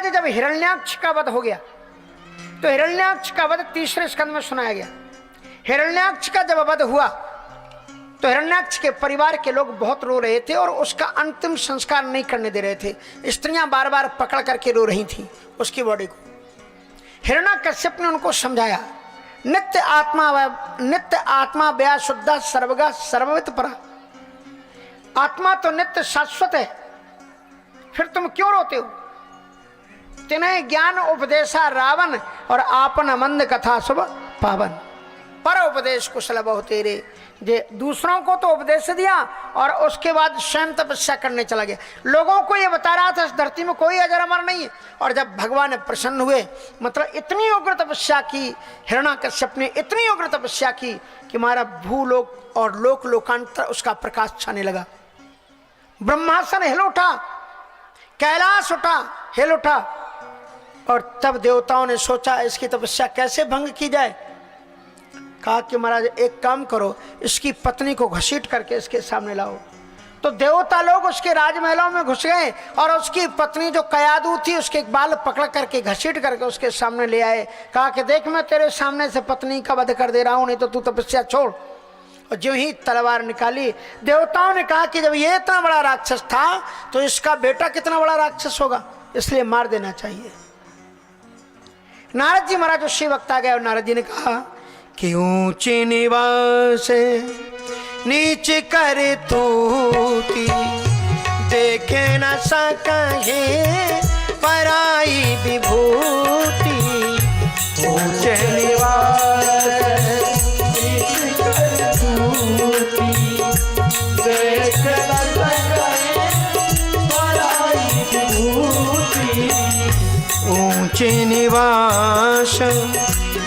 महाराज जब हिरण्याक्ष का वध हो गया तो हिरण्याक्ष का वध तीसरे स्कंद में सुनाया गया। हिरण्याक्ष का जब वध हुआ तो हिरण्याक्ष के परिवार के लोग बहुत रो रहे थे और उसका अंतिम संस्कार नहीं करने दे रहे थे। स्त्रियां बार बार पकड़ करके रो रही थी उसकी बॉडी को। हिरण्याकश्यप ने उनको समझाया, नित्य आत्मा व्या शुद्धा सर्वगा सर्ववित परा। आत्मा तो नित्य शाश्वत है, फिर तुम क्यों रोते हो? तिन्हें ज्ञान उपदेशा रावण और आपन मंद कथा शुभ पावन। पर उपदेश कुशल बहु तेरे, जे दूसरों को तो उपदेश दिया और उसके बाद स्वयं तपस्या करने चला गया। लोगों को ये बता रहा था इस धरती में कोई अजर अमर नहीं है। और जब भगवान प्रसन्न हुए, मतलब इतनी उग्र तपस्या की हिरण्याकश्यप ने, इतनी उग्र तपस्या की कि हमारा भूलोक और लोक लोकांतर उसका प्रकाश छाने लगा। ब्रह्मासन हिल उठा, कैलाश उठा, हिल उठा। और तब देवताओं ने सोचा इसकी तपस्या कैसे भंग की जाए। कहा कि महाराज एक काम करो, इसकी पत्नी को घसीट करके इसके सामने लाओ। तो देवता लोग उसके राजमहलों में घुस गए और उसकी पत्नी जो कयादू थी उसके बाल पकड़ करके घसीट करके उसके सामने ले आए। कहा कि देख मैं तेरे सामने से पत्नी का वध कर दे रहा हूं, नहीं तो तू तपस्या छोड़। और जो ही तलवार निकाली, देवताओं ने कहा कि जब ये इतना बड़ा राक्षस था तो इसका बेटा कितना बड़ा राक्षस होगा, इसलिए मार देना चाहिए। नारद जी महाराज शिव वक्त आ गए और नारद जी ने कहा कि ऊंचे निवास नीचे कर तूती, देखे न सके पराई विभूति। ऊंचे निवास नीचे कर तूती, देख न सके पराई विभूति। ऊंचे निवास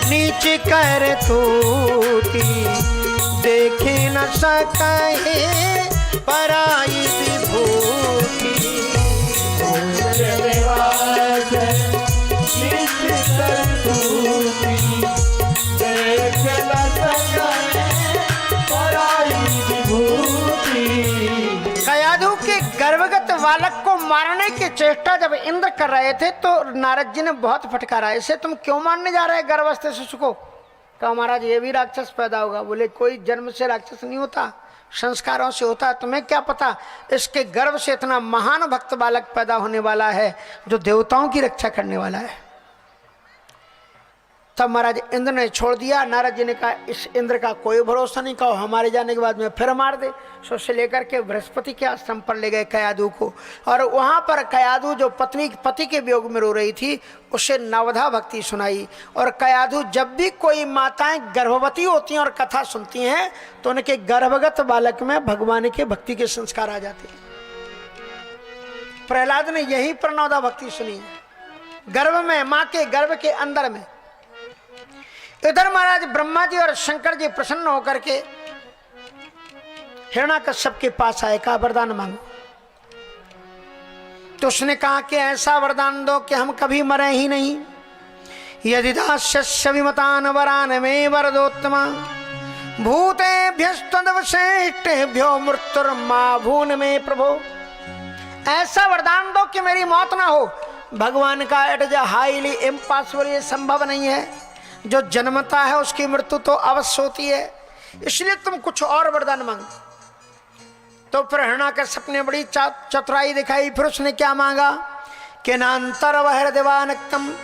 नीचे कर तूती, देखे न सके पराई विभूति। ऊंचे निवास नीचे कर तूती, देख न सके पराई विभूति। कयाधु के गर्भगत बालक को मारने की चेष्टा जब इंद्र कर रहे थे तो नारद जी ने बहुत फटकारा, इसे तुम क्यों मारने जा रहे गर्भस्थ शिशु को? कहा महाराज ये भी राक्षस पैदा होगा। बोले कोई जन्म से राक्षस नहीं होता, संस्कारों से होता है। तुम्हें क्या पता, इसके गर्भ से इतना महान भक्त बालक पैदा होने वाला है जो देवताओं की रक्षा करने वाला है। तब महाराज इंद्र ने छोड़ दिया। नारद जी ने कहा इस इंद्र का कोई भरोसा नहीं, कहो हमारे जाने के बाद में फिर मार दे। सो से लेकर के बृहस्पति के आश्रम पर ले गए कयादू को, और वहाँ पर कयादू जो पति के वियोग में रो रही थी उसे नवधा भक्ति सुनाई। और कयादू जब भी कोई माताएं गर्भवती होती हैं और कथा सुनती हैं तो उनके गर्भगत बालक में भगवान के भक्ति के संस्कार आ जाते हैं। प्रहलाद ने यही पर नवधा भक्ति सुनी, गर्भ में, माँ के गर्भ के अंदर में। इधर महाराज ब्रह्मा जी और शंकर जी प्रसन्न होकर के हिरण्याकश्यप के पास आए, कहा वरदान मांगो। तो उसने कहा कि ऐसा वरदान दो कि हम कभी मरे ही नहीं। यदि दास्यस्य विमतान वरान में वरदोत्तमा, भूतेभ्यस्तदवशेष्टेभ्यो मृत्युर्मा भून में प्रभो। ऐसा वरदान दो कि मेरी मौत ना हो। भगवान का इट इज हाईली इम्पॉसिबल, ये संभव नहीं है। जो जन्मता है उसकी मृत्यु तो अवश्य होती है, इसलिए तुम कुछ और वरदान मांगो। तो फिर हिरण्याकश्यप ने बड़ी चतुराई दिखाई। फिर उसने क्या मांगा कि नान्तर वहृदिवानक्तम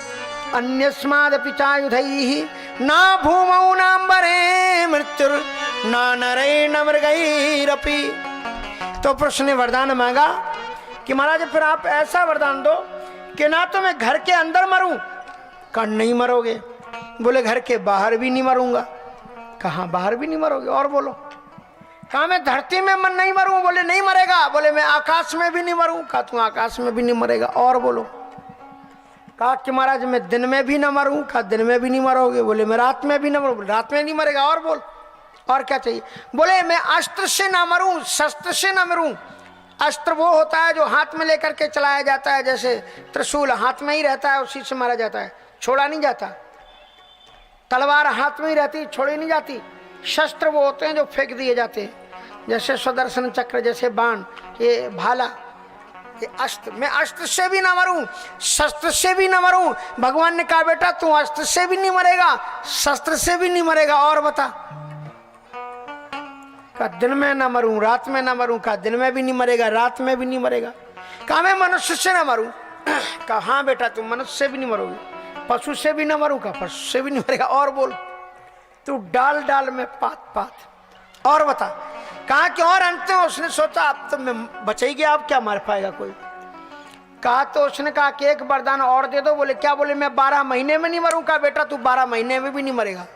अन्यस्मादपि चायुधैहि ना भूमौ नाम्बरे मृत्युर ना नरे न मृगैरपि। तो फिर उसने वरदान मांगा कि महाराज फिर आप ऐसा वरदान दो कि ना तो मैं घर के अंदर मरूं, कहा नहीं मरोगे। बोले घर के बाहर भी नहीं मरूंगा। कहा बाहर भी नहीं मरोगे, और बोलो। कहा मैं धरती में मन नहीं मरूं। बोले नहीं मरेगा। बोले मैं आकाश में भी नहीं मरूं। कहा तू आकाश में भी नहीं मरेगा, और बोलो। कहा कि महाराज मैं दिन में भी ना मरूं। कहा दिन में भी नहीं मरोगे। बोले मैं रात में भी ना मरूं। रात में नहीं मरेगा, और बोल, और क्या चाहिए? बोले मैं अस्त्र से ना मरूं, शस्त्र से ना मरूं। अस्त्र वो होता है जो हाथ में लेकर के चलाया जाता है, जैसे त्रिशूल हाथ में ही रहता है, उसी से मारा जाता है, छोड़ा नहीं जाता। तलवार हाथ में ही रहती, छोड़ी नहीं जाती। शस्त्र वो होते हैं जो फेंक दिए जाते हैं, जैसे सुदर्शन चक्र, जैसे बाण, ये भाला, कि अस्त्र, मैं अस्त्र से भी ना मरूं, शस्त्र से भी ना मरूं। भगवान ने कहा बेटा तू अस्त्र से भी नहीं मरेगा, शस्त्र से भी नहीं मरेगा, और बता। कहा दिन में ना मरूं, रात में ना मरूं। कहा दिन में भी नहीं मरेगा, रात में भी नहीं मरेगा। कहा मैं मनुष्य से ना मरूं। कहा हाँ बेटा तुम मनुष्य से भी नहीं मरोगे, पशु से भी ना मरूं। कहा पशु से भी नहीं मरेगा, और बोल। तू डाल डाल में पात पात, और बता। कहा कि और अंत में उसने सोचा अब तो मैं बच ही गया, अब क्या मार पाएगा कोई। कहा तो उसने कहा कि एक वरदान और दे दो। बोले क्या? बोले मैं 12 महीने में नहीं मरूं। कहा बेटा तू 12 महीने में भी नहीं मरेगा,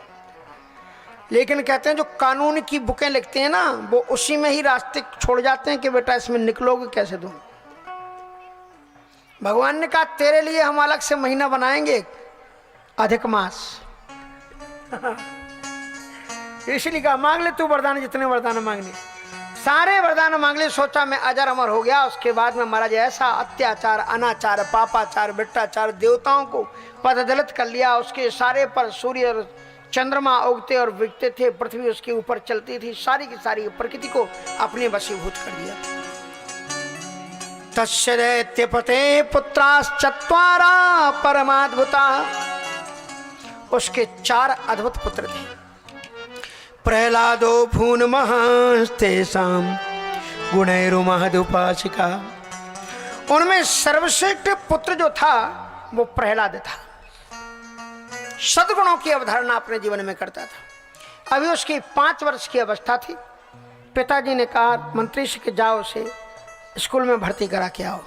लेकिन कहते हैं जो कानून की बुकें लिखते हैं ना, वो उसी में ही रास्ते छोड़ जाते हैं कि बेटा इसमें निकलोगे कैसे तुम। भगवान ने कहा तेरे लिए हम अलग से महीना बनाएंगे, अधिक मास। इसलिए कहा मांग ले तू वरदान, जितने वरदान मांगने सारे वरदान मांग ले। सोचा मैं अजर अमर हो गया, उसके बाद में महाराज ऐसा अत्याचार, अनाचार, पापाचार, भ्रष्टाचार, देवताओं को पददलित कर लिया। उसके सारे पर सूर्य और चंद्रमा उगते और बिकते थे, पृथ्वी उसके ऊपर चलती थी, सारी की सारी प्रकृति को अपने वशीभूत कर दिया। तस्य दैत्यपते पुत्राश्चत्वारा परमाद्भुता, उसके 4 अद्भुत पुत्र थे। प्रहलादो भून महास्तेषां गुणैरुमहदुपासिका, उनमें सर्वश्रेष्ठ पुत्र जो था वो प्रहलाद था। सद्गुणों की अवधारणा अपने जीवन में करता था। अभी उसकी 5 वर्ष की अवस्था थी। पिताजी ने कहा मंत्री से कि जाओ उसे स्कूल में भर्ती करा के आओ।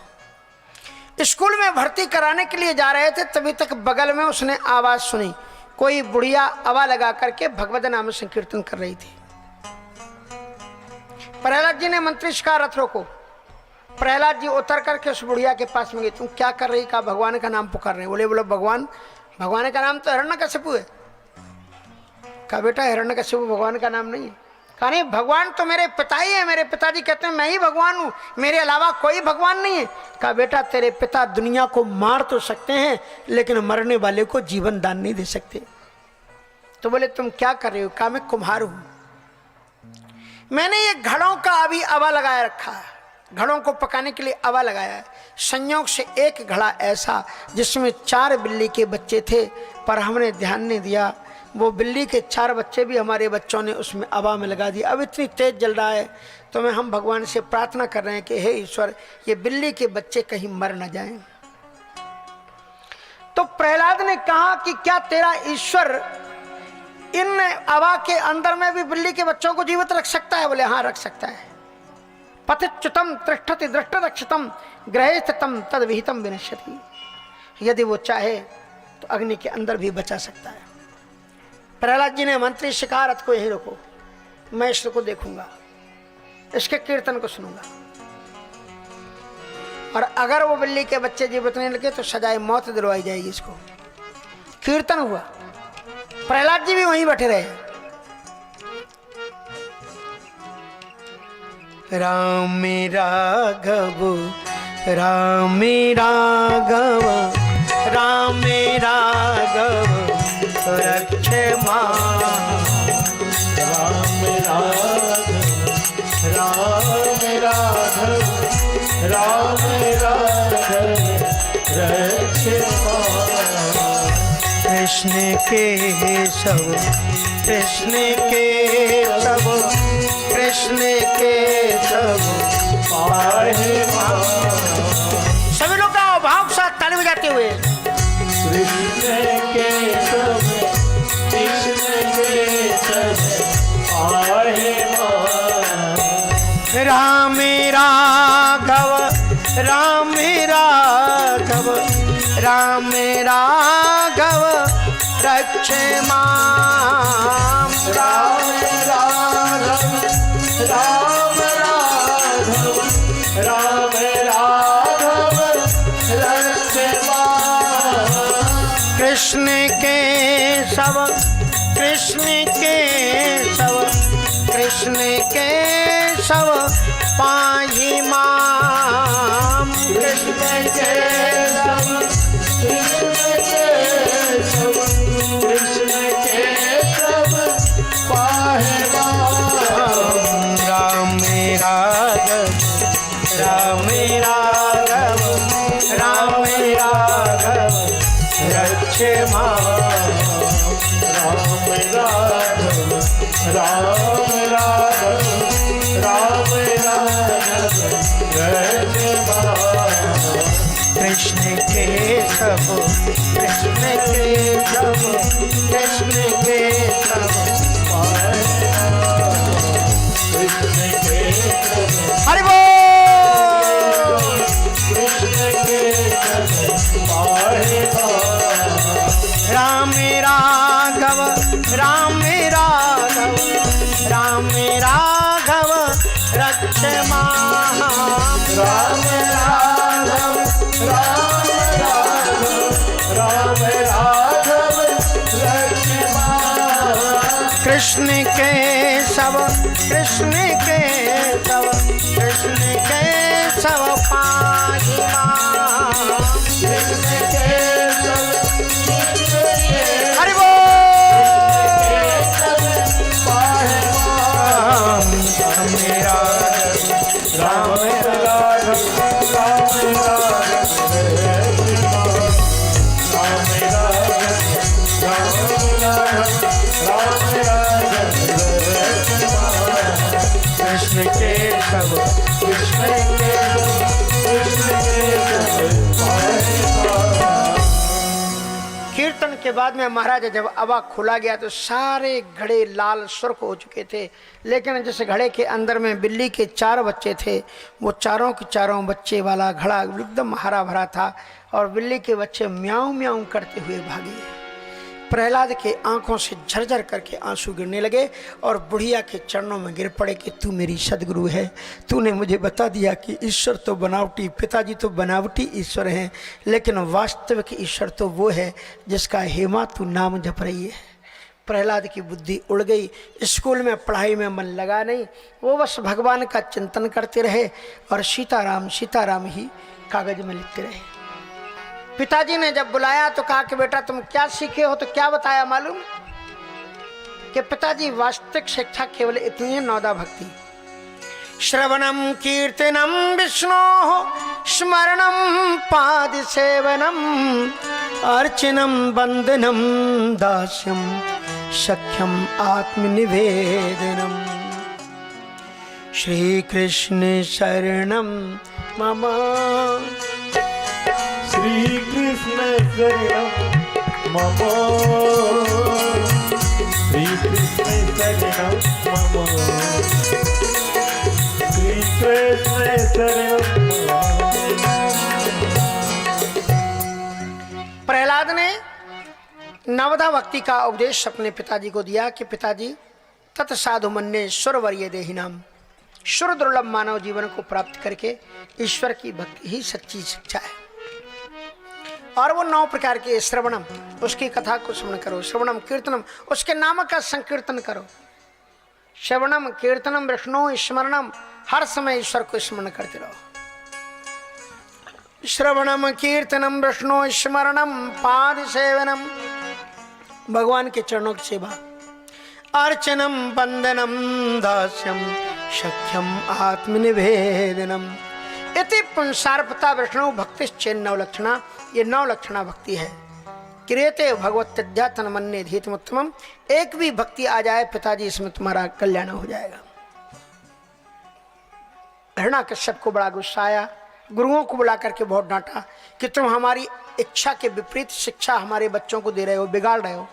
स्कूल में भर्ती कराने के लिए जा रहे थे, तभी तक बगल में उसने आवाज सुनी, कोई बुढ़िया आवा लगा करके भगवत नाम संकीर्तन कर रही थी। प्रहलाद जी ने मंत्री से कहा रथ रोको। प्रहलाद जी उतर करके उस बुढ़िया के पास में गए। तुम क्या कर रही? कहा भगवान का नाम पुकार रहे। बोले भगवान, भगवान का नाम तो हिरण्यकशिपु है। कहा बेटा हिरण्यकशिपु भगवान का नाम नहीं है। कहा नहीं, भगवान तो मेरे पिता ही है, मेरे पिताजी कहते हैं मैं ही भगवान हूं, मेरे अलावा कोई भगवान नहीं है। कहा बेटा तेरे पिता दुनिया को मार तो सकते हैं, लेकिन मरने वाले को जीवन दान नहीं दे सकते। तो बोले तुम क्या कर रहे हो? कहा मैं कुम्हार हूं, मैंने ये घड़ों का अभी अवा लगाया रखा है, घड़ों को पकाने के लिए अवा लगाया है। संयोग से एक घड़ा ऐसा जिसमें 4 बिल्ली के बच्चे थे, पर हमने ध्यान नहीं दिया, वो बिल्ली के 4 बच्चे भी हमारे बच्चों ने उसमें अवा में लगा दिया। अब इतनी तेज जल रहा है, तो हम भगवान से प्रार्थना कर रहे हैं कि हे ईश्वर ये बिल्ली के बच्चे कहीं मर न जाएं। तो प्रहलाद ने कहा कि क्या तेरा ईश्वर इन अवा के अंदर में भी बिल्ली के बच्चों को जीवित रख सकता है? बोले हाँ रख सकता है। पतिच्युतम तिष्ठति दृष्टरक्षितम ग्रहेस्तम तद विहितम विनश्यति, यदि वो चाहे तो अग्नि के अंदर भी बचा सकता है। प्रहलाद जी ने मंत्री से कहा रथ को यही रोको, मैं इसको देखूंगा, इसके कीर्तन को सुनूंगा, और अगर वो बिल्ली के बच्चे जीवित नहीं लगे तो सजाए मौत दिलवाई जाएगी इसको। कीर्तन हुआ, प्रहलाद जी भी वहीं बैठे रहे। राम राघव राम राघव राम राघव रक्षे मां, राम राघव राम राघव राम राघव रक्षे मां। कृष्ण के सब कृष्ण के सब कृष्ण के सब पाहि मां। सभी लोग का भाव साथ ताली बजाते हुए कृष्ण के सब कृष्ण के सब पाहि मां। राम राघव राम राघव राम राघव रक्षे मां। राम राघव राम राघव राम राघव रक्षे मां। कृष्ण के सब कृष्ण के सब कृष्ण के सब पाहि मां। कृष्ण के सब कृष्ण के सब कृष्ण के सब पाहि मां। राम राघव राम राघव रक्ष माम। राम राघव राम राघव राम राघव रक्ष माम। कृष्ण केशव कृष्ण केशव कृष्ण केशव कृष्ण केशव हरि बोल। कृष्ण केशव पाहि राम राघव राम राघव राम राघव रक्ष माम। राम राघव राम राघव राम राघव रक्ष माम। कृष्ण केशव कृष्ण केशव कृष्ण केशव पाहि माम। कृष्ण केशव हरि बोल। पाहि माम। राम राघव राम राघव राम राघव राम राघव कृष्ण केशव कृष्ण केशव कृष्ण केशव कीर्तन के बाद में महाराज जब अवा खुला गया तो सारे घड़े लाल सुर्ख हो चुके थे, लेकिन जिस घड़े के अंदर में बिल्ली के 4 बच्चे थे वो चारों के चारों बच्चे वाला घड़ा एकदम हरा भरा था और बिल्ली के बच्चे म्याऊं म्याऊं करते हुए भागे। प्रहलाद के आंखों से झरझर करके आंसू गिरने लगे और बुढ़िया के चरणों में गिर पड़े कि तू मेरी सदगुरु है, तूने मुझे बता दिया कि ईश्वर तो बनावटी, पिताजी तो बनावटी ईश्वर हैं, लेकिन वास्तविक ईश्वर तो वो है जिसका हेमा तू नाम जप रही है। प्रहलाद की बुद्धि उड़ गई, स्कूल में पढ़ाई में मन लगा नहीं, वो बस भगवान का चिंतन करते रहे और सीताराम ही कागज में लिखते रहे। पिताजी ने जब बुलाया तो कहा कि बेटा तुम क्या सीखे हो, तो क्या बताया मालूम कि पिताजी वास्तविक शिक्षा केवल इतनी है, नौदा भक्ति। श्रवणम कीर्तनम विष्णो स्मरणम पाद सेवनम अर्चनम वंदनम दास्यम सख्यम आत्मनिवेदनम। श्री कृष्ण शरणम मम। श्री कृष्ण शरणम मम। श्री कृष्ण शरणम मम। श्री कृष्ण शरणम मम। प्रहलाद ने नवदा भक्ति का उपदेश अपने पिताजी को दिया कि पिताजी तत्साधु मन्ये सुरवर्य देहिनाम, सुर दुर्लभ मानव जीवन को प्राप्त करके ईश्वर की भक्ति ही सच्ची शिक्षा है। और वो 9 प्रकार के श्रवणम, उसकी कथा को श्रवण करो, श्रवणम कीर्तनम, उसके नाम का संकीर्तन करो। श्रवणम कीर्तनम विष्णु स्मरणम, हर समय ईश्वर को स्मरण करते रहो। श्रवणम कीर्तनम विष्णु स्मरणम पाद सेवनम, भगवान के चरणों की सेवा। अर्चनम वंदनम दास्यम सख्यम आत्मनिवेदनम। इति पुंसार्पता विष्णु भक्ति चेन 9 लक्षणा, ये 9 लक्षणा भक्ति है। क्रियते भगवत तन मन्ये धीतमुत्तमम, एक भी भक्ति आ जाए पिताजी इसमें तुम्हारा कल्याण हो जाएगा। हिरण्याकश्यप को बड़ा गुस्सा आया, गुरुओं को बुला करके बहुत डांटा कि तुम हमारी इच्छा के विपरीत शिक्षा हमारे बच्चों को दे रहे हो, बिगाड़ रहे हो।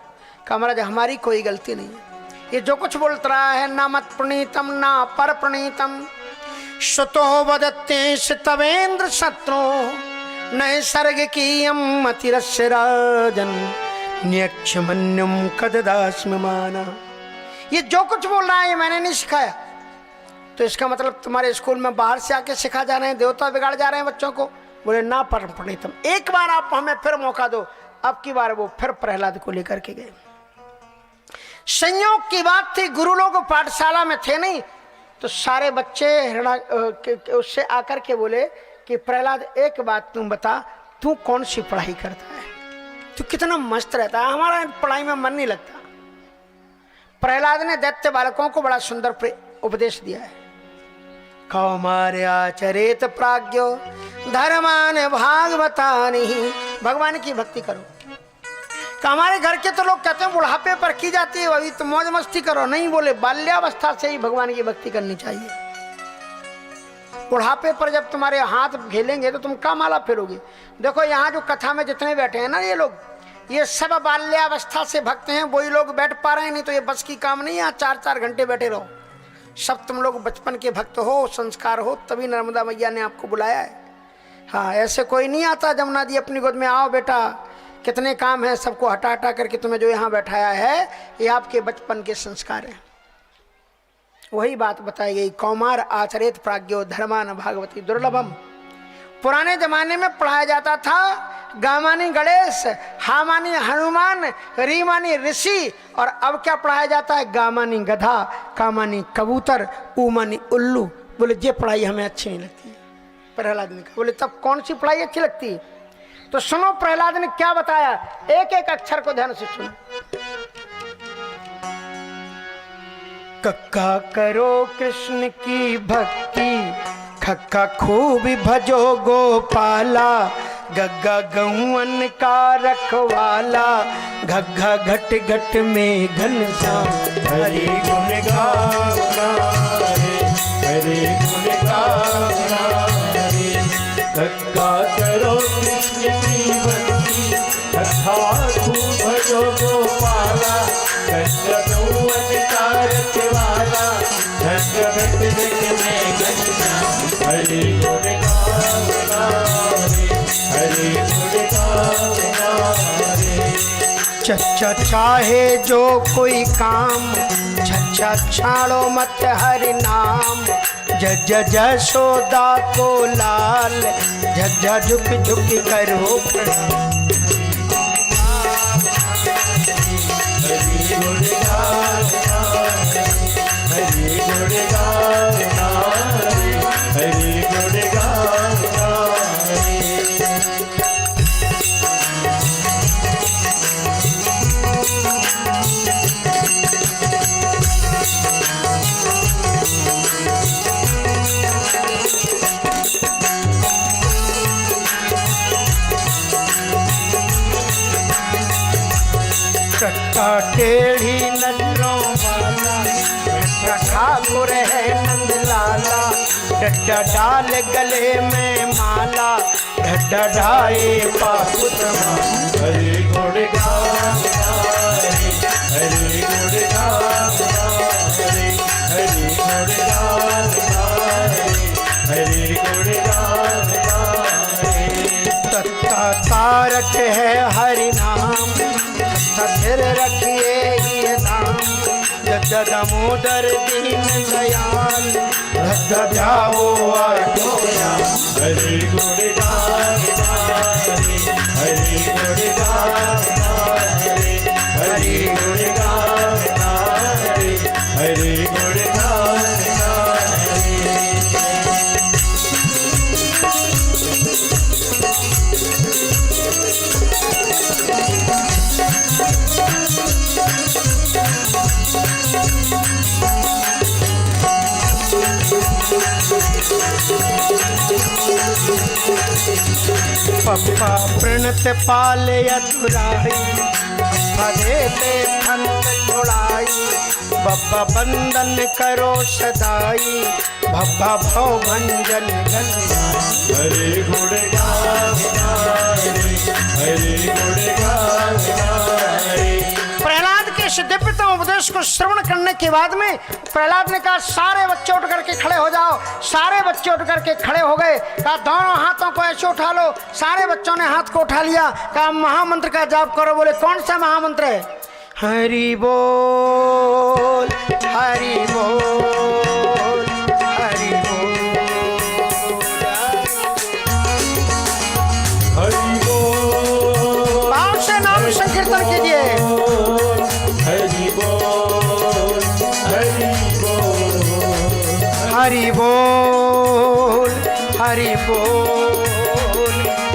कहा महाराज हमारी कोई गलती नहीं है, ये जो कुछ बोलता रहा है ना मत प्रणीतम ना पर प्रणीतम, श्रुतो वदत्ते तवेन्द्र शत्रु नए सर्ग की अतिरस्य राजन न्यक्षमन्यम कददास्म माना। ये जो कुछ बोल रहा है ये मैंने नहीं सिखाया, तो इसका मतलब तुम्हारे स्कूल में बाहर से आके सिखा जा रहे हैं, देवता बिगाड़ जा रहे हैं बच्चों को। बोले ना पर प्रणीतम, एक बार आप हमें फिर मौका दो। अब की बार वो फिर प्रहलाद को लेकर के गए। संयोग की बात थी, गुरु लोग पाठशाला में थे नहीं, तो सारे बच्चे उससे आकर के बोले कि प्रहलाद एक बात तुम बता, तू कौन सी पढ़ाई करता है, तू कितना मस्त रहता है, हमारा पढ़ाई में मन नहीं लगता। प्रहलाद ने दैत्य बालकों को बड़ा सुंदर उपदेश दिया है। कौमार्याचरेत प्राज्ञो धर्मान भागवतानि, भगवान की भक्ति करो, तो हमारे घर के तो लोग कहते हैं बुढ़ापे पर की जाती है, अभी तो मौज मस्ती करो। नहीं, बोले बाल्यावस्था से ही भगवान की भक्ति करनी चाहिए। बुढ़ापे पर जब तुम्हारे हाथ घेलेंगे तो तुम क्या माला फेरोगे। देखो यहाँ जो कथा में जितने बैठे हैं ना ये लोग, ये सब बाल्यावस्था से भक्त हैं। वही लोग बैठ पा रहे हैं, नहीं तो ये बस की काम नहीं है। यहाँ 4-4 घंटे बैठे रहो। सब तुम लोग बचपन के भक्त हो, संस्कार हो, तभी नर्मदा मैया ने आपको बुलाया है। हाँ, ऐसे कोई नहीं आता जमुना जी अपनी गोद में, आओ बेटा कितने काम है, सबको हटा हटा करके तुम्हें जो यहाँ बैठाया है ये आपके बचपन के संस्कार हैं। वही बात बताई गई, कौमार आचरित प्राज्ञो धर्मान भागवती दुर्लभम। पुराने जमाने में पढ़ाया जाता था गा मानी गणेश, हा मानी हनुमान, री मानी ऋषि, और अब क्या पढ़ाया जाता है, गा मानी गधा, का मानी कबूतर, ऊ मानी उल्लू। बोले ये पढ़ाई हमें अच्छी नहीं लगती। प्रहलाद ने कहा, बोले तब कौन सी पढ़ाई अच्छी लगती है? तो सुनो प्रहलाद ने क्या बताया, एक एक अक्षर को ध्यान से सुनो। कक्का करो कृष्ण की भक्ति, खक्का खूब भजो गोपाला, गग्गा गौवन का रखवाला, घग्घा घट घट में घनश्याम, हरि गुण गाना रे, हरि गुण गाना रे। कक्का करो कृष्ण की भक्ति, कथा खूब भजो गोपाला, गग्गा गौवन का रखवाला, घग्घा घट घट में घनश्याम, हरि गुण गाना रे, हरि गुण गाना रे। चच्चा चाहे जो कोई काम, छच्छा छाड़ो मत हरि नाम, जज जशोदा को लाल, झज्झा झुक झुक करो प्रणाम। हरि गुण गाना रे, हरि गुण गाना रे, हरि गुण गाना रे। कट्टा टेढ़ी नजरों वाला, बेटा ठाकुर है नंद लाला, डड्डा डाल गले में माला, ढड्डा ढाए पापुत माला। हरि गुण गाना रे, हरि गुण गाना रे, हरि गुण गाना रे, हरि गुण गाना रे। तत्ता तारक है हरि नाम, फिर रखिए ये नाम, जद्दा दामोदर दीन दयाल, भद्दा जाओ आज्ञा। हरि गुण गाना रे, हरि गुण गाना रे, हरि गुण गाना रे, हरि गुण गाना रे। पप्पा प्रणत पाले अधुराई, देते फंत छुड़ाई, बप्पा बंदन करो सदाई, भप्पा भव भंजन गन। हरि गुण गाना रे, हरि गुण गाना रे। प्रहलाद के इस दिव्यतम उपदेश को श्रवण करने के बाद में प्रहलाद ने कहा सारे बच्चे उठ करके खड़े हो जाओ। सारे बच्चे उठ करके खड़े हो गए। कहा दोनों हाथों को ऐसे उठा लो। सारे बच्चों ने हाथ को उठा लिया। कहा महामंत्र का जाप करो। बोले कौन सा महामंत्र है? हरि बोल हरि बोल हरि बोल हरि बोल। भाव से नाम संकीर्तन कीजिए। हरि बोल हरि बोल हरि बोल हरि बोल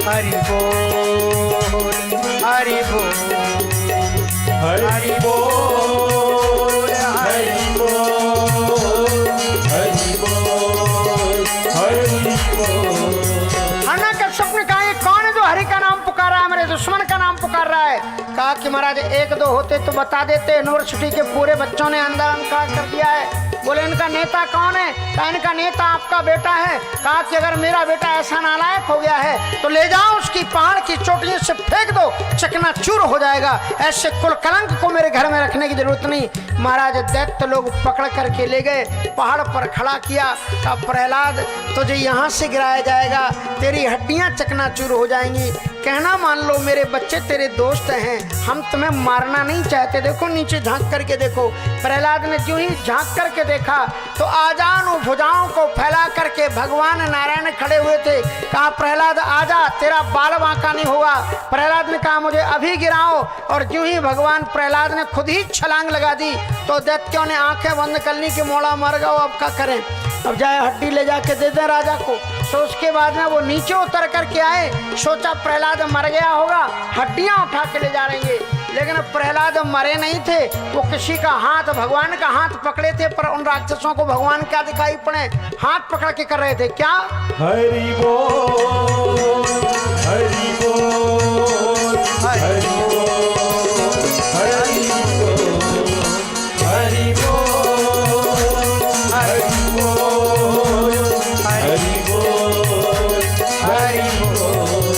हरि बोल हरि बोल हरि बोल हरि बोल हरि बोल हरि बोल। अन्ना कश्यप ने कहा ये कौन है जो हरि का नाम पुकारा है? मेरे दुश्मन का नाम पुकार रहा है। कहा कि महाराज एक दो होते तो बता देते, यूनिवर्सिटी के पूरे बच्चों ने आंदोलन कर दिया है। बोले इनका नेता कौन है? कहा इनका नेता आपका बेटा है। कहा कि अगर मेरा बेटा ऐसा नालायक हो गया है तो ले जाओ उसकी पहाड़ की चोटियों से फेंक दो, चकनाचूर हो जाएगा। ऐसे कुल कलंक को मेरे घर में रखने की जरूरत नहीं। महाराज दैत्य लोग पकड़ करके ले गए, पहाड़ पर खड़ा किया। कहा प्रहलाद तुझे यहाँ से गिराया जाएगा, तेरी हड्डियाँ चकनाचूर हो जाएंगी। कहना मान लो मेरे बच्चे तेरे दोस्त हैं, हम तुम्हें मारना नहीं चाहते। देखो नीचे झांक करके देखो। प्रहलाद ने जो ही झांक करके देखा तो आजान भुजाओं को फैला करके भगवान नारायण खड़े हुए थे। कहा प्रहलाद आजा, तेरा बाल बांका नहीं होगा। प्रहलाद ने कहा मुझे अभी गिराओ, और जो ही भगवान प्रहलाद ने खुद ही छलांग लगा दी तो दैत्यों ने आंखें बंद कर ली कि मोड़ा मर गया, अब क्या करें, अब जाए हड्डी ले जाके दे दें राजा को। तो उसके बाद में वो नीचे उतर करके आए, सोचा प्रहलाद मर गया होगा, हड्डियां उठा के ले जा रहे हैं। लेकिन प्रहलाद मरे नहीं थे, वो किसी का हाथ, भगवान का हाथ पकड़े थे। पर उन राक्षसों को भगवान क्या दिखाई पड़े, हाथ पकड़ के कर रहे थे क्या? हरि बोल, हरि बोल, हरि बोल, हरि बोल, हरि बोल, हरि बोल, हरि बोल, हरि बोल।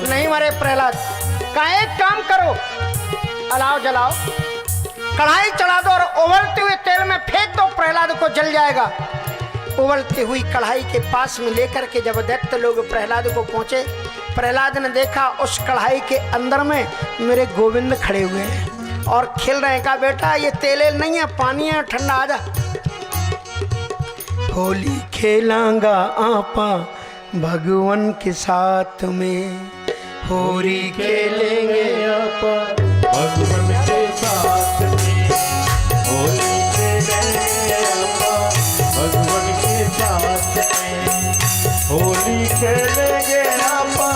नहीं मरे प्रहलाद। का एक काम करो, अलाव जलाओ, कढ़ाई चढ़ा दो और उबलते हुए तेल में फेंक दो, प्रहलाद को जल जाएगा। उबलती हुई कढ़ाई के पास में लेकर के जब दैत्य लोग प्रहलाद को पहुंचे, प्रहलाद ने देखा उस कढ़ाई के अंदर में मेरे गोविंद खड़े हुए हैं और खेल रहे हैं। कहा बेटा ये तेल नहीं है, पानी है, ठंडा आजा। होली खेलांगा आपा भगवान के साथ में, होली खेलेंगे आपा भगवान के साथ में, होली खेलेंगे आपा भगवान के साथ में, होली खेलेंगे आपा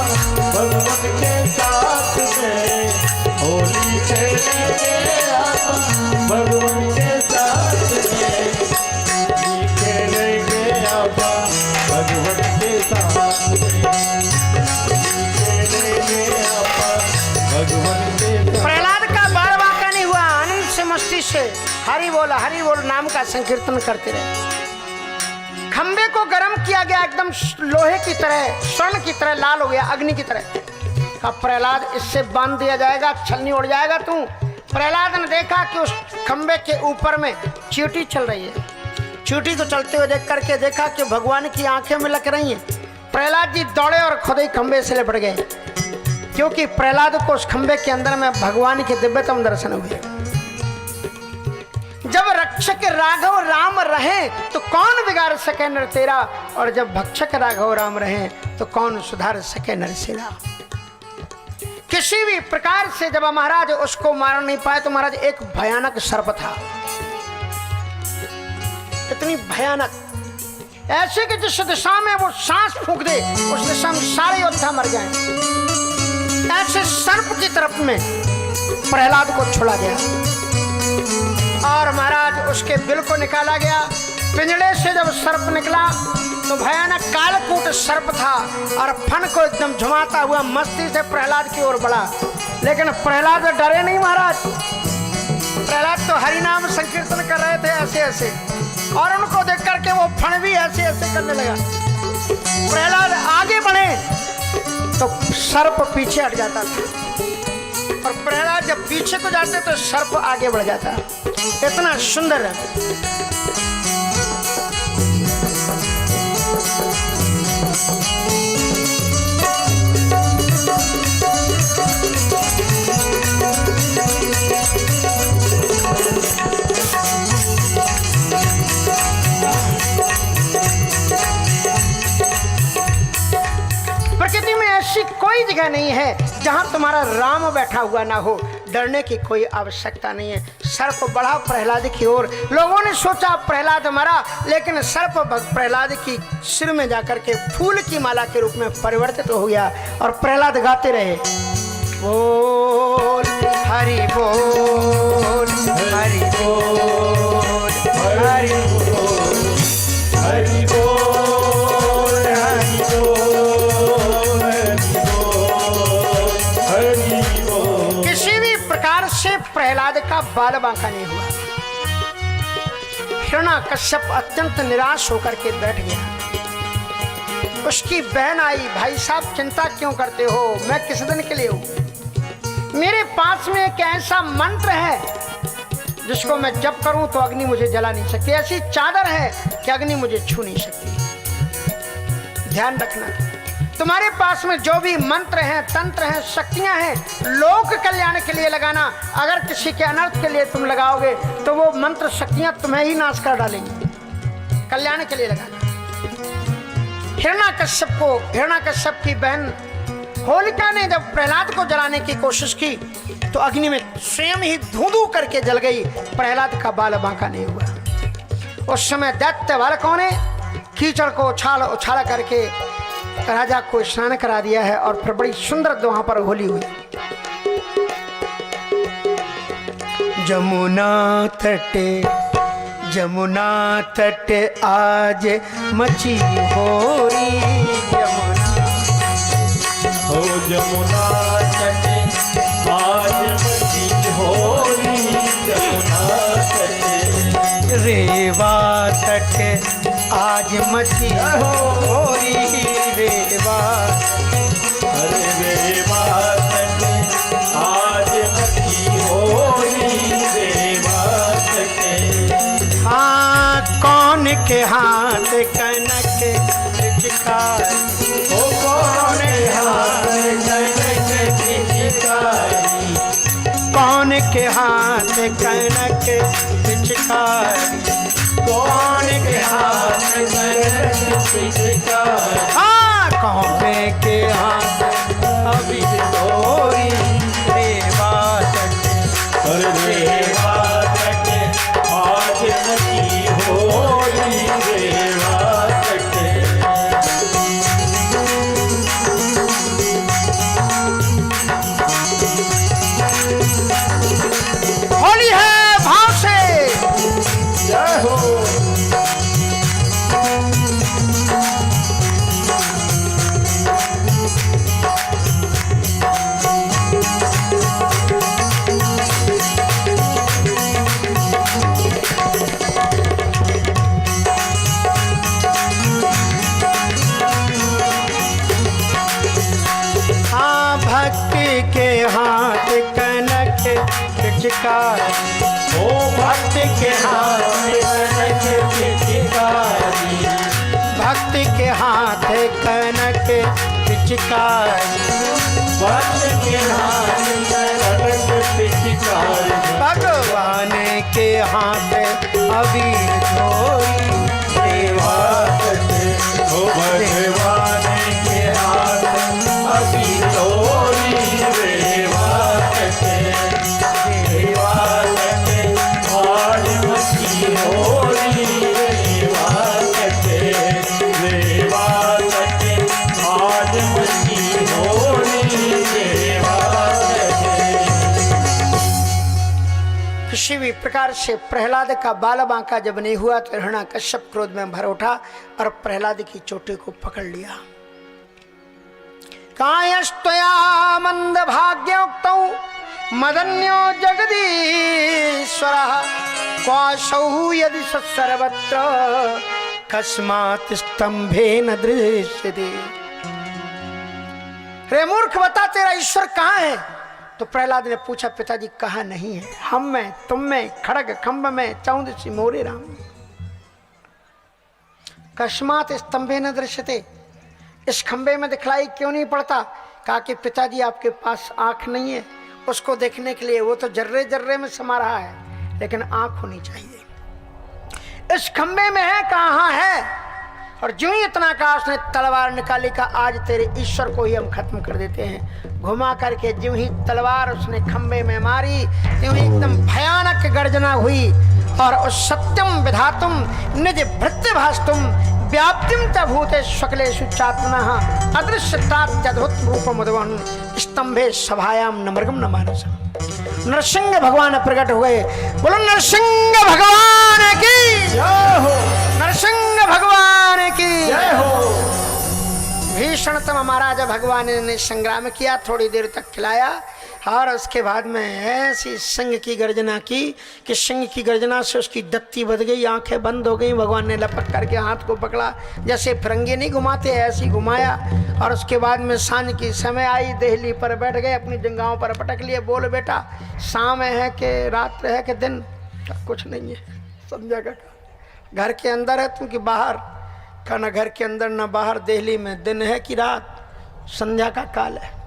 भगवान के साथ में, होली खेलेंगे आपा भगवान के साथ में, होली खेलेंगे आपा भगवान के साथ में, होली खेलेंगे आपा भगवान के साथ। प्रहलाद का बार बांका नहीं हुआ, आनंद से मस्ती से हरि बोल नाम का संकीर्तन करते रहे। खंबे को गर्म किया गया, एकदम लोहे की तरह, स्वर्ण की तरह लाल हो गया, अग्नि की तरह। कहा प्रहलाद इससे बांध दिया जाएगा, छलनी उड़ जाएगा तू। प्रहलाद ने देखा कि उस खंबे के ऊपर में चींटी चल रही है। चींटी को चलते हुए देख करके देखा कि भगवान की आंखें में लग रही हैं। प्रहलाद जी दौड़े और खुद ही खंबे से लिपट गए, क्योंकि प्रहलाद को उस खंबे के अंदर में भगवान के दिव्यतम दर्शन हुए। जब रक्षक राघव राम रहे तो कौन बिगाड़ सके नर तेरा, और जब भक्षक राघव राम रहे तो कौन सुधार सके नरसेरा। किसी भी प्रकार से जब महाराज उसको मार नहीं पाए तो महाराज एक भयानक सर्प था, इतनी भयानक, ऐसे कि जिस दिशा में वो सांस फूंक दे उस दिशा में सारे योद्धा मर जाएं। ऐसे सर्प की तरफ में प्रहलाद को छोड़ा गया और महाराज उसके बिल को निकाला गया। पिंजड़े से जब सर्प निकला तो भयानक कालकूट सर्प था और फन को एकदम झुमाता हुआ मस्ती से प्रहलाद की ओर बढ़ा। लेकिन प्रहलाद डरे नहीं महाराज। प्रहलाद तो हरि नाम संकीर्तन कर रहे थे ऐसे ऐसे, और उनको देख करके वो फन भी ऐसे ऐसे करने लगा। प्रहलाद आगे बढ़े तो सर्प पीछे हट जाता था, और प्रहलाद जब पीछे को जाते तो सर्प आगे बढ़ जाता। इतना सुंदर है। प्रकृति में ऐसी कोई जगह नहीं है जहां तुम्हारा राम बैठा हुआ ना हो। डरने की कोई आवश्यकता नहीं है। सर्प बढ़ा प्रहलाद की ओर। लोगों ने सोचा प्रहलाद मरा, लेकिन सर्प प्रहलाद की सिर में जाकर के फूल की माला के रूप में परिवर्तित हो गया और प्रहलाद गाते रहे, बोल हरि बोल, हरि बोल, हरि बोल, हरि बोल, हरि बोल, हरि बोल। किसी भी प्रकार से प्रहलाद का बाल बांका नहीं हुआ। हिरण्यकश्यप अत्यंत निराश होकर के बैठ गया। उसकी बहन आई, भाई साहब चिंता क्यों करते हो, मैं किस दिन के लिए हूं। मेरे पास में एक ऐसा मंत्र है जिसको मैं जप करूं तो अग्नि मुझे जला नहीं सकती, ऐसी चादर है कि अग्नि मुझे छू नहीं सकती। ध्यान रखना, तुम्हारे पास में जो भी मंत्र हैं, तंत्र हैं, शक्तियां हैं, लोक कल्याण के लिए लगाना। अगर किसी के अनर्थ के लिए तुम लगाओगे तो वो मंत्र शक्तियां तुम्हें ही नाश कर डालेंगी। कल्याण के लिए लगाना। हिरण्यकश्यप की बहन होलिका ने जब प्रहलाद को जलाने की कोशिश की तो अग्नि में स्वयं ही धू करके जल गई। प्रहलाद का बाल बांका नहीं हुआ। उस समय दैत्य बालकों ने कीचड़ को उछाला करके राजा को स्नान करा दिया है और फिर बड़ी सुंदर वहां पर होली हुई। जमुना तट आज मची होरी, जमुना तट आज मची होरी, जमुना तट। रेवा तट आज मची होरी, रेवा। अरे रेवा तट आज मची होरी, रेवा तट। हाँ, कौन के हाथ कनक पिचकारी, ओ कौन के हाथ कनक पिचकारी, कौन के हाथ कनक पिचकारी, कौन के हाथ कनक पिचकारी। हाँ, कौन के हाथ अभी तोरी, रेवा तट। अरे रेवा तट आज मची होली, रेवा तट। होली है भाव से। जय हो। हाँ, भक्ति के हाथ कनक पिचकारी, ओ भक्त के हाथ कनक पिचकारी, भक्ति के हाथ कनक पिचकारी, भक्त के हाथ कनक पिचकारी। भगवान के हाथ अबीर छोरी, रेवा तट, ओ भगवान के हाथ अभी तोरी, रेवा तट। रेवा तट आज मची होली, रेवा तट। रेवा तट आज मची होली, रेवा तट। किसी भी प्रकार से प्रहलाद का बाल बांका जब नहीं हुआ तो हिरण्यकश्यप क्रोध में भर उठा और प्रहलाद की चोटी को पकड़ लिया। कायस्तया मंद भाग्योक्तौ मदन्यो जगदीश्वरः क्वासौ यदि सर्वत्र कस्मात् स्तंभेन दृश्यते। रे मूर्ख, बता तेरा ईश्वर कहाँ है? तो प्रहलाद ने पूछा, पिताजी कहाँ नहीं है, हम में, तुम में, खड़ग खंभ में, चौदसी मोरे राम। कस्मात् स्तंभेन दृश्यते, इस खंबे में दिखलाई क्यों नहीं पड़ता? कहा कि पिताजी आपके पास आंख नहीं है उसको देखने के लिए, वो तो जर्रे जर्रे में समा रहा है, लेकिन आंख होनी चाहिए। इस खंबे में है, कहाँ है? और जो ही इतना कहा उसने तलवार निकाली, का आज तेरे ईश्वर को ही हम खत्म कर देते हैं। घुमा करके जो ही तलवार उसने खंबे में मारी, त्यों ही एकदम भयानक गर्जना हुई और उस सत्यम विधातुम निज भृत्य भास्तुम व्याप्तिम च भूते सकलेषु चात्मनः अदृश्यतात् अद्भुत रूपमुद्भवन् स्तंभे सभायाम नमृगम न मानसम्। नरसिंह भगवान प्रकट हुए। बोलो नरसिंह भगवान की जय हो, नरसिंह भगवान की जय हो। भीषणतम महाराजा भगवान ने संग्राम किया, थोड़ी देर तक खिलाया और उसके बाद में ऐसी सिंह की गर्जना की कि सिंह की गर्जना से उसकी दत्ती बद गई, आंखें बंद हो गई। भगवान ने लपक करके हाथ को पकड़ा, जैसे फिरंगी नहीं घुमाते ऐसे ही घुमाया। और उसके बाद में सांझ की समय आई, देहली पर बैठ गए, अपनी जंगाओं पर पटक लिए। बोल बेटा, शाम है कि रात है कि दिन? कुछ नहीं है, समझा का घर के अंदर है तुम कि बाहर? का ना घर के अंदर ना बाहर, दिल्ली में दिन है कि रात, संध्या का काल है।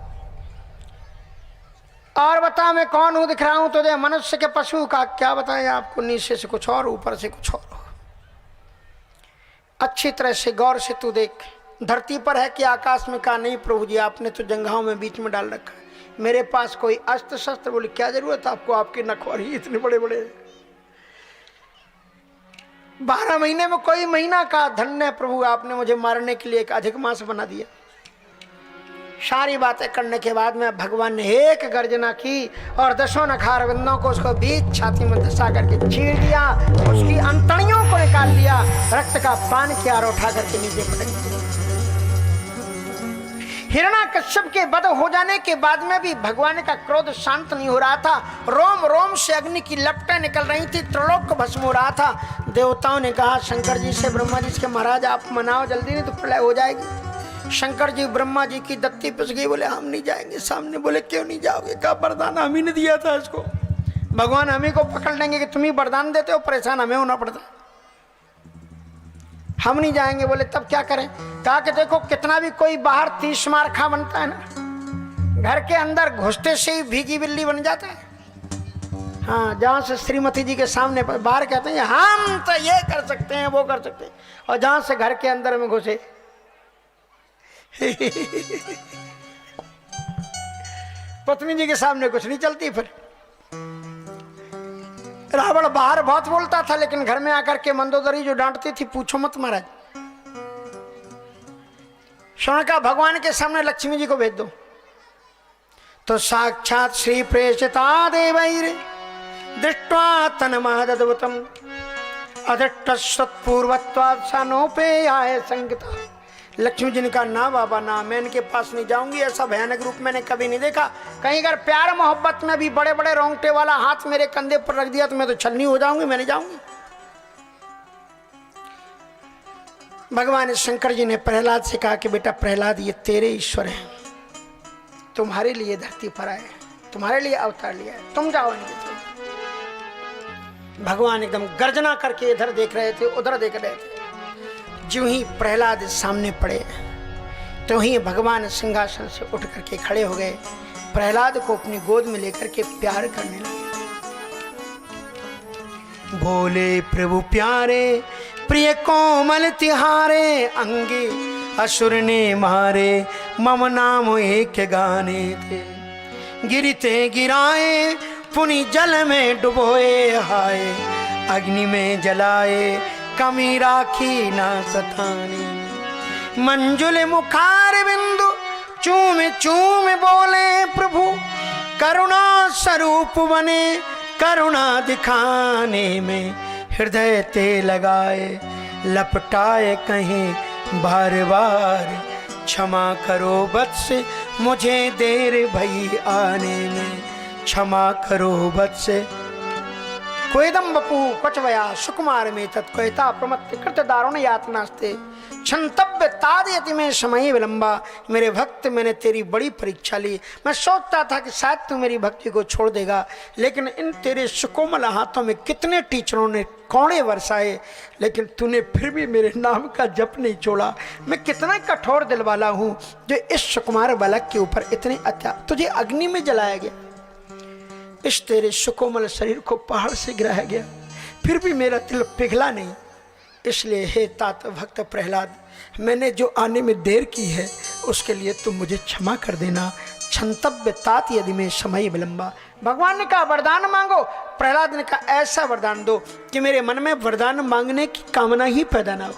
और बता मैं कौन हूं दिख रहा हूं तुझे? मनुष्य के पशु का क्या बताएं आपको, नीचे से कुछ और ऊपर से कुछ और। अच्छी तरह से गौर से तू देख, धरती पर है कि आकाश में? का नहीं प्रभु जी, आपने तो जंघाओं में बीच में डाल रखा है। मेरे पास कोई अस्त्र शस्त्र? बोले क्या जरूरत आपको, आपके नखवारी इतने बड़े बड़े। 12 महीने में कोई महीना का धन्य प्रभु, आपने मुझे मारने के लिए एक अधिक मास बना दिया। सारी बातें करने के बाद में भगवान ने एक गर्जना की और 10 नखार बिंदों को उसको बीच छाती में धसा करके चीर दिया, उसकी अंतड़ियों को निकाल दिया, रक्त का पान किया और उठा करके नीचे पटक दिया। हिरण्याकश्यप के वध हो जाने के बाद में भी भगवान का क्रोध शांत नहीं हो रहा था। रोम रोम से अग्नि की लपटें निकल रही थी, त्रिलोक को भस्म हो रहा था। देवताओं ने कहा शंकर जी से, ब्रह्मा जी से, महाराज आप मनाओ जल्दी, नहीं तो प्रलय हो जाएगी। शंकर जी ब्रह्मा जी की दत्ती पिस गई, बोले हम नहीं जाएंगे सामने। बोले क्यों नहीं जाओगे? कहा वरदान हम ही ने दिया था इसको, भगवान हम ही को पकड़ लेंगे कि तुम ही वरदान देते हो, परेशान हमें होना पड़ता, हम नहीं जाएंगे। बोले तब क्या करें? कहा कि देखो कितना भी कोई बाहर 30 मार खा बनता है ना, घर के अंदर घुसते से ही भीगी बिल्ली बन जाता है। हाँ, जहां से श्रीमती जी के सामने पर बाहर कहते हैं हम तो ये कर सकते हैं वो कर सकते हैं, और जहां से घर के अंदर में घुसे पत्नी जी के सामने कुछ नहीं चलती। फिर रावण बाहर बहुत बोलता था, लेकिन घर में आकर के मंदोदरी जो डांटती थी, पूछो मत महाराज। शौनका भगवान के सामने लक्ष्मी जी को भेज दो, तो साक्षात श्री प्रेषिता देवैर दृष्ट्वा तन्महदद्भुतम् अदृष्टश्रुतपूर्वत्वात् सा नोपेयाय संगता। लक्ष्मी जी ने कहा ना बाबा ना, मैं इनके पास नहीं जाऊंगी, ऐसा भयानक रूप मैंने कभी नहीं देखा। कहीं अगर प्यार मोहब्बत में भी बड़े बड़े रोंगटे वाला हाथ मेरे कंधे पर रख दिया तो मैं तो छलनी हो जाऊंगी, मैं नहीं जाऊंगी। भगवान शंकर जी ने प्रहलाद से कहा कि बेटा प्रहलाद, ये तेरे ईश्वर हैं, तुम्हारे लिए धरती पर आए, तुम्हारे लिए अवतार लिया है, तुम जाओ इनके साथ। भगवान एकदम गर्जना करके इधर देख रहे थे उधर देख रहे थे। जो ही प्रहलाद सामने पड़े तो ही भगवान सिंहासन से उठ करके खड़े हो गए, प्रहलाद को अपनी गोद में लेकर के प्यार करने लगे। बोले प्रभु प्यारे प्रिय कोमल तिहारे, अंगे असुर ने मारे मम नाम एक गाने थे। गिरते गिराए पुनि जल में डुबोए, हाय अग्नि में जलाए कमी राखी ना सतानी। मंजुल मुखार बिंदु चूम चूम बोले प्रभु, करुणा स्वरूप बने करुणा दिखाने में। हृदय ते लगाए लपटाए कहीं बार बार, क्षमा करो वत्स मुझे देर भई आने में, क्षमा करो वत्स। कोयदम बपू क्वचवया सुकुमार में तत्कता प्रमत्त कृत दारुण यातनास्ते, क्षंतव्य तादयति में समय विलंबा। मेरे भक्त, मैंने तेरी बड़ी परीक्षा ली। मैं सोचता था कि शायद तू मेरी भक्ति को छोड़ देगा, लेकिन इन तेरे सुकोमल हाथों में कितने टीचरों ने कौड़े बरसाए, लेकिन तूने फिर भी मेरे नाम का जप नहीं छोड़ा। मैं कितना कठोर दिल वाला हूँ जो इस सुकुमार बालक के ऊपर इतने तुझे अग्नि में जलाया गया, इस तेरे सुकोमल शरीर को पहाड़ से गिराया गया, फिर भी मेरा दिल पिघला नहीं। इसलिए हे तात भक्त प्रहलाद, मैंने जो आने में देर की है उसके लिए तुम मुझे क्षमा कर देना। क्षंतव्य तात यदि में समय विलंबा। भगवान ने कहा वरदान मांगो। प्रहलाद ने कहा ऐसा वरदान दो कि मेरे मन में वरदान मांगने की कामना ही पैदा ना हो।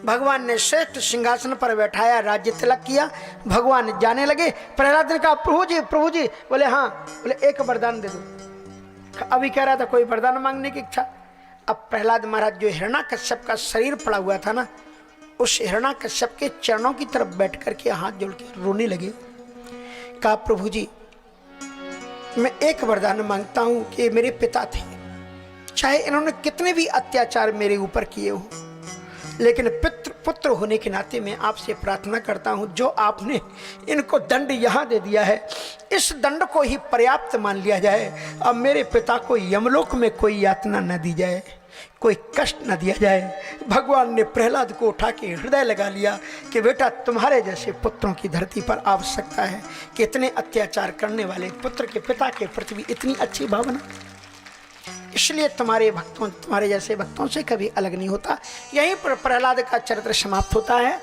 भगवान ने श्रेष्ठ सिंहासन पर बैठाया, राज्य तिलक किया। भगवान जाने लगे। प्रहलाद ने कहा प्रभु जी। बोले हाँ। बोले एक वरदान दे दो। अभी कह रहा था कोई वरदान मांगने की इच्छा। अब प्रहलाद महाराज जो हिरण्याकश्यप का शरीर पड़ा हुआ था ना, उस हिरण्याकश्यप के चरणों की तरफ बैठ करके हाथ जोड़ के रोने लगे। कहा प्रभु जी मैं एक वरदान मांगता हूं कि मेरे पिता थे, चाहे इन्होंने कितने भी अत्याचार मेरे ऊपर किए हो, लेकिन पुत्र होने के नाते मैं आपसे प्रार्थना करता हूं, जो आपने इनको दंड यहां दे दिया है, इस दंड को ही पर्याप्त मान लिया जाए। अब मेरे पिता को यमलोक में कोई यातना न दी जाए, कोई कष्ट न दिया जाए। भगवान ने प्रहलाद को उठा के हृदय लगा लिया कि बेटा तुम्हारे जैसे पुत्रों की धरती पर आवश्यकता है कि इतने अत्याचार करने वाले पुत्र के पिता के प्रति भी इतनी अच्छी भावना, इसलिए तुम्हारे जैसे भक्तों से कभी अलग नहीं होता। यहीं पर प्रहलाद का चरित्र समाप्त होता है।